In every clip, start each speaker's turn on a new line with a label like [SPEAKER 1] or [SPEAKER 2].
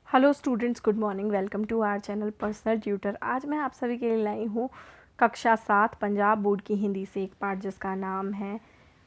[SPEAKER 1] Hello students, good morning. Welcome to our channel personal tutor. आज मैं आप सभी के लिए लाई हूँ कक्षा 7 पंजाब बोर्ड की हिंदी से एक पाठ जिसका नाम है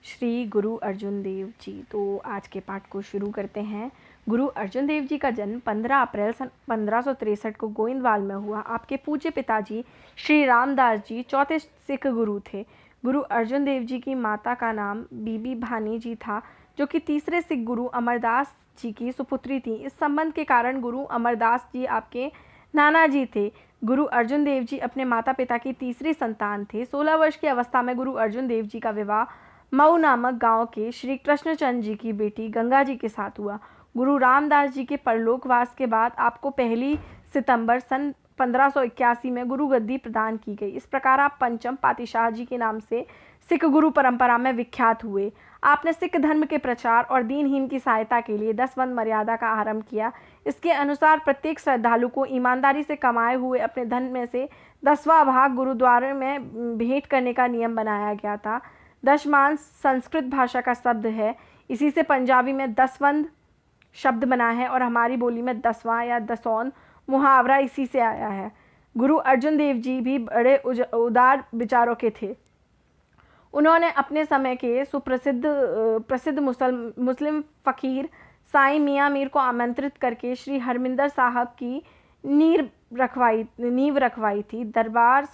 [SPEAKER 1] श्री गुरु अर्जुन देव जी। तो आज के पाठ को शुरू करते हैं। गुरु अर्जुन देव जी का जन्म 15 अप्रैल सन 1563 को गोइंदवाल में हुआ। आपके पूज्य पिताजी श्री रामदास जी चौथे सिख गुरु थे। गुरु अर्जुन देव जी की माता का नाम बीबी भानी जी था, जो कि तीसरे सिख गुरु अमरदास जी की सुपुत्री थी। इस संबंध के कारण गुरु अमरदास जी आपके नाना जी थे। गुरु अर्जुन देव जी अपने माता पिता की तीसरी संतान थे। 16 वर्ष की अवस्था में गुरु अर्जुन देव जी का विवाह मऊ नामक गांव के श्री कृष्णचंद जी की बेटी गंगा जी के साथ हुआ। गुरु रामदास जी के परलोकवास के बाद आपको 1 सितंबर सन 1581 में गुरु गद्दी प्रदान की गई। इस प्रकार आप पंचम पातशाह जी के नाम से सिख गुरु परंपरा में विख्यात हुए। आपने सिख धर्म के प्रचार और दीनहीन की सहायता के लिए 10 वंद मर्यादा का आरंभ किया। इसके अनुसार प्रत्येक श्रद्धालु को ईमानदारी से कमाए हुए अपने धन में से 10वां भाग गुरुद्वारे में भेंट करने का नियम बनाया गया था। दशमान संस्कृत भाषा का शब्द है। इसी से पंजाबी में 10वंद शब्द बना है और हमारी बोली में 10वां या दसौन मुहावरा इसी से आया है। गुरु अर्जुन देव जी भी बड़े उदार विचारों के थे। उन्होंने अपने समय के प्रसिद्ध मुस्लिम फ़कीर साईं मियाँ मीर को आमंत्रित करके श्री हरमिंदर साहब की नींव रखवाई थी। दरबार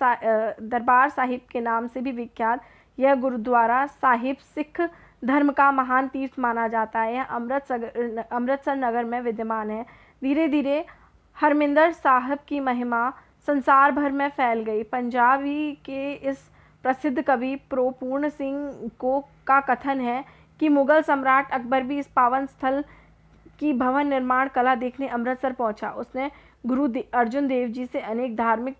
[SPEAKER 1] साहिब के नाम से भी विख्यात यह गुरुद्वारा साहिब सिख धर्म का महान तीर्थ माना जाता है। यह अमृतसर नगर में विद्यमान है। धीरे धीरे हरमिंदर साहब की महिमा संसार भर में फैल गई। पंजाबी के इस प्रसिद्ध कवि प्रो पूर्ण सिंह का कथन है कि मुगल सम्राट अकबर भी इस पावन स्थल की भवन निर्माण कला देखने अमृतसर पहुंचा। उसने गुरु अर्जुन देव जी से अनेक धार्मिक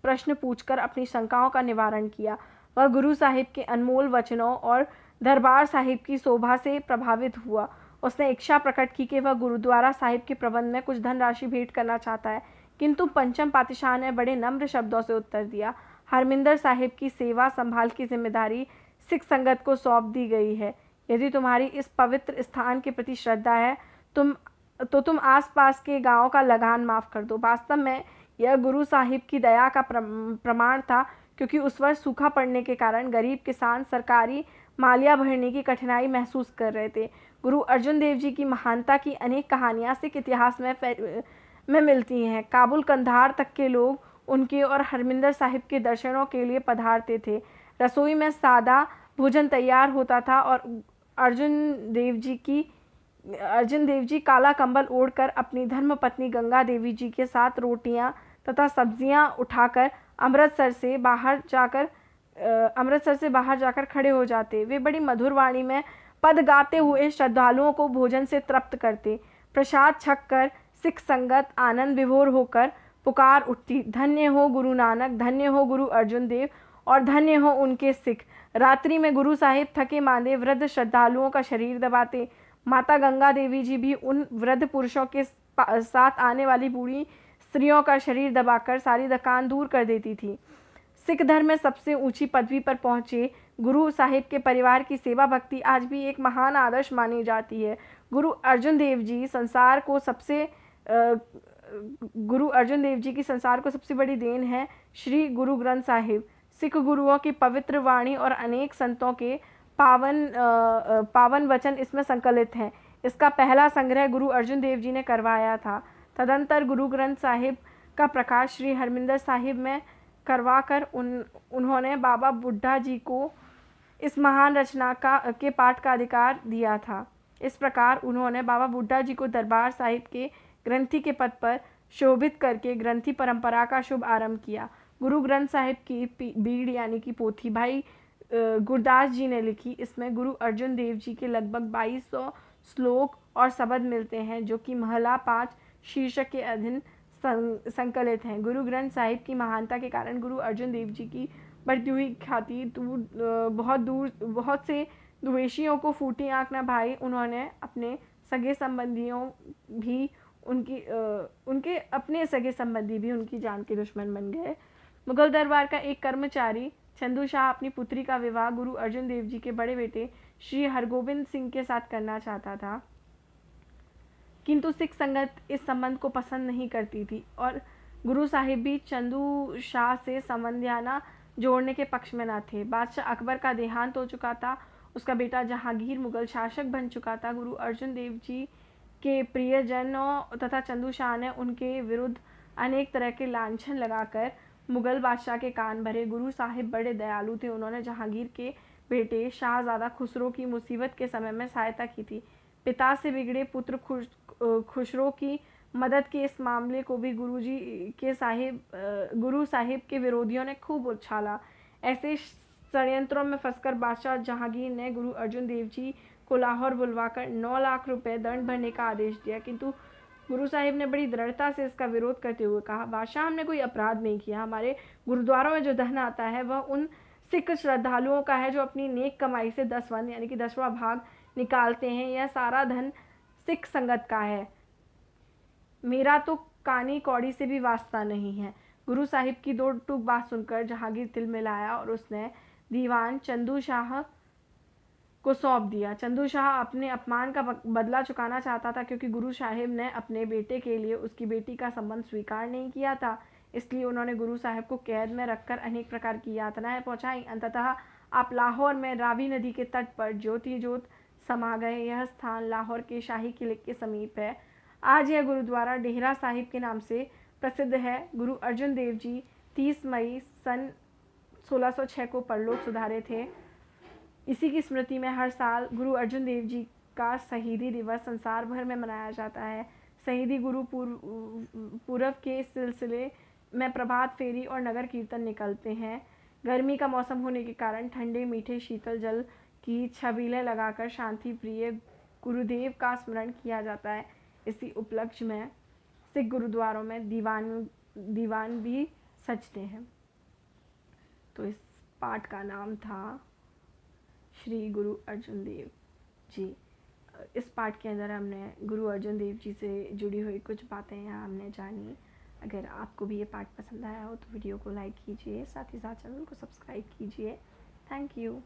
[SPEAKER 1] प्रश्न पूछकर अपनी शंकाओं का निवारण किया। वह गुरु साहिब के अनमोल वचनों और दरबार साहिब की शोभा से प्रभावित हुआ। उसने इच्छा प्रकट की कि वह गुरुद्वारा साहिब के प्रबंध में कुछ धनराशि भेंट करना चाहता है, किंतु पंचम पातशाह ने बड़े नम्र शब्दों से उत्तर दिया, हरमिंदर साहिब की सेवा संभाल की जिम्मेदारी सिख संगत को सौंप दी गई है। यदि तुम्हारी इस पवित्र स्थान के प्रति श्रद्धा है तुम आसपास के गांव का लगान माफ कर दो। वास्तव में यह गुरु साहिब की दया का प्रमाण था, क्योंकि उस वर्ष सूखा पड़ने के कारण गरीब किसान सरकारी मालिया भरने की कठिनाई महसूस कर रहे थे। गुरु अर्जुन देव जी की महानता की अनेक कहानियां सिख इतिहास में मिलती हैं। काबुल कंधार तक के लोग उनके और हरमिंदर साहिब के दर्शनों के लिए पधारते थे। रसोई में सादा भोजन तैयार होता था और अर्जुन देव जी काला कंबल ओढ़कर अपनी धर्मपत्नी गंगा देवी जी के साथ रोटियां तथा सब्जियां उठाकर अमृतसर से बाहर जाकर खड़े हो जाते। वे बड़ी मधुर वाणी में पद गाते हुए श्रद्धालुओं को भोजन से तृप्त करते। प्रसाद छककर सिख संगत आनंद विभोर होकर पुकार उठती, धन्य हो गुरु नानक, धन्य हो गुरु अर्जुन देव और धन्य हो उनके सिख। रात्रि में गुरु साहिब थके मांदे वृद्ध श्रद्धालुओं का शरीर दबाते। माता गंगा देवी जी भी उन वृद्ध पुरुषों के साथ आने वाली बूढ़ी स्त्रियों का शरीर दबाकर सारी थकान दूर कर देती थी। सिख धर्म में सबसे ऊंची पदवी पर पहुंचे गुरु साहिब के परिवार की सेवा भक्ति आज भी एक महान आदर्श मानी जाती है। गुरु अर्जुन देव जी की संसार को सबसे बड़ी देन है श्री गुरु ग्रंथ साहिब। सिख गुरुओं की पवित्र वाणी और अनेक संतों के पावन वचन इसमें संकलित हैं। इसका पहला संग्रह गुरु अर्जुन देव जी ने करवाया था। तदंतर गुरु ग्रंथ साहिब का प्रकाश श्री हरमिंदर साहिब में करवाकर उन्होंने बाबा बुड्ढा जी को इस महान रचना के पाठ का अधिकार दिया था। इस प्रकार उन्होंने बाबा बुड्ढा जी को दरबार साहिब के ग्रंथी के पद पर शोभित करके ग्रंथी परंपरा का शुभ आरंभ किया। गुरु ग्रंथ साहिब की बीड़ यानी कि पोथी भाई गुरदास जी ने लिखी। इसमें गुरु अर्जुन देव जी के लगभग 2200 श्लोक और शब्द मिलते हैं, जो कि महला 5 शीर्षक के अधीन संकलित हैं। गुरु ग्रंथ साहिब की महानता के कारण गुरु अर्जुन देव जी की बढ़ती हुई ख्याति बहुत से द्वेषियों को फूटी आंख न भाई। उन्होंने अपने सगे संबंधियों भी अपने सगे संबंधी भी उनकी जान के दुश्मन बन गए। मुगल दरबार का एक कर्मचारी चंदू शाह अपनी पुत्री का विवाह गुरु अर्जुन देव जी के बड़े बेटे श्री हरगोबिंद सिंह के साथ करना चाहता था। किंतु सिख संगत इस संबंध को पसंद नहीं करती थी और गुरु साहिब भी चंदू शाह से संबंधियाना जोड़ने के पक्ष में न थे। बादशाह अकबर का देहांत हो चुका था, उसका बेटा जहांगीर मुगल शासक बन चुका था। गुरु अर्जुन देव जी के प्रियजनों तथा चंदू शाह ने उनके विरुद्ध अनेक तरह के लांछन लगाकर मुगल बादशाह के कान भरे। गुरु साहिब बड़े दयालु थे, उन्होंने जहांगीर के बेटे शाहजादा खुसरो की मुसीबत के समय में सहायता की थी। पिता से बिगड़े पुत्र खुसरो की मदद के इस मामले को भी गुरु साहिब के विरोधियों ने खूब उछाला। ऐसे षड्यंत्रों में फंसकर बादशाह जहांगीर ने गुरु अर्जुन देव जी को लाहौर बुलवाकर 9 लाख रुपए दंड भरने का आदेश दिया, किंतु गुरु साहिब ने बड़ी दृढ़ता से इसका विरोध करते हुए कहा, बादशाह हमने कोई अपराध नहीं किया, हमारे गुरुद्वारों में जो धन आता है वह उन सिख श्रद्धालुओं का है जो अपनी नेक कमाई से 10 यानी कि 10वां भाग निकालते हैं। यह सारा धन सिख संगत का है, मेरा तो कानी कौड़ी से भी वास्ता नहीं है। गुरु साहिब की दो टूक बात सुनकर जहांगीर तिल मिलाया और उसने दीवान चंदू शाह को सौंप दिया। चंदू शाह अपने अपमान का बदला चुकाना चाहता था, क्योंकि गुरु साहिब ने अपने बेटे के लिए उसकी बेटी का संबंध स्वीकार नहीं किया था। इसलिए उन्होंने गुरु साहिब को कैद में रखकर अनेक प्रकार की यातनाएं पहुंचाई। अंततः आप लाहौर में रावी नदी के तट पर ज्योति ज्योत समा गए। यह स्थान लाहौर के शाही किले के समीप है। आज यह गुरुद्वारा डेहरा साहिब के नाम से प्रसिद्ध है। गुरु अर्जुन देव जी 30 मई सन 1606 को परलोक सुधारे थे। इसी की स्मृति में हर साल गुरु अर्जुन देव जी का शहीदी दिवस संसार भर में मनाया जाता है। शहीदी गुरु पूर्व के सिलसिले में प्रभात फेरी और नगर कीर्तन निकलते हैं। गर्मी का मौसम होने के कारण ठंडे मीठे शीतल जल की छबीलें लगाकर शांति प्रिय गुरुदेव का स्मरण किया जाता है। इसी उपलक्ष्य में सिख गुरुद्वारों में दीवान भी सजते हैं। तो इस पाठ का नाम था श्री गुरु अर्जुन देव जी। इस पाठ के अंदर हमने गुरु अर्जुन देव जी से जुड़ी हुई कुछ बातें यहाँ हमने जानी। अगर आपको भी ये पाठ पसंद आया हो तो वीडियो को लाइक कीजिए, साथ ही साथ चैनल को सब्सक्राइब कीजिए। Thank you.